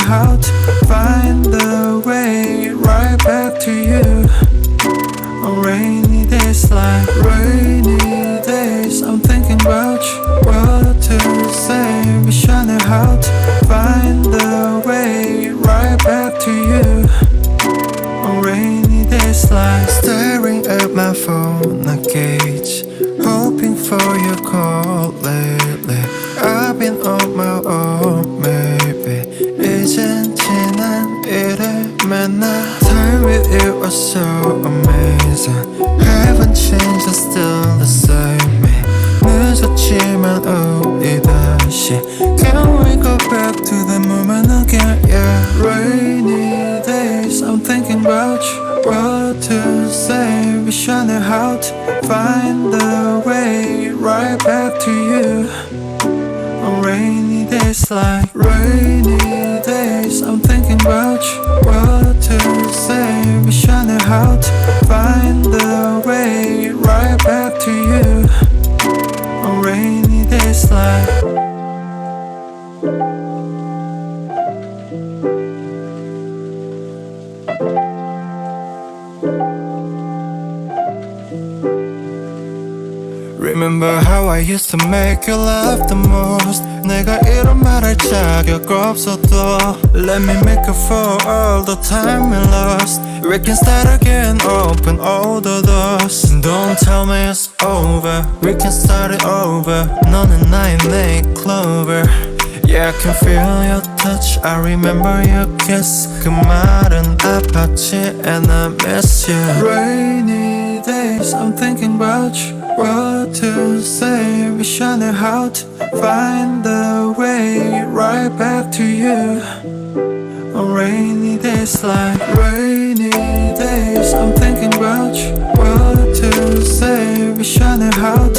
how to find the way right back to you. On rainy days like rainy days, I'm thinking about you, what to say. Wish I knew how to find the way right back to you. On rainy days like staring at my phone, I gauge, hoping for your call lately. I've been on my own, maybe 이젠 지난 일을 만나. Time with you was so amazing. Haven't changed, I'm still the same me. 늦었지만 우리 다시 Can we go back to the moment again? Yeah, rainy days, I'm thinking about you, what to say. Wish I knew how to find the way right back to you. On rainy days like rainy days, I'm thinking about you, what to say. Wish I knew how to find the way right back to you. On rainy days like Remember how I used to make you laugh the most. 내가 이런 말할 자격 없어도 Let me make up for all the time we lost. We can start again, open all the doors. Don't tell me it's over, we can start it over. 너는 나의 nail clover. Yeah, I can feel your touch, I remember your kiss. 그 말은 아팠지 and I miss you. Rainy days, I'm thinking about you, what to say. Wish I knew how to find the way right back to you. On rainy days like rainy days, I'm thinking about you, what to say. Wish I knew how to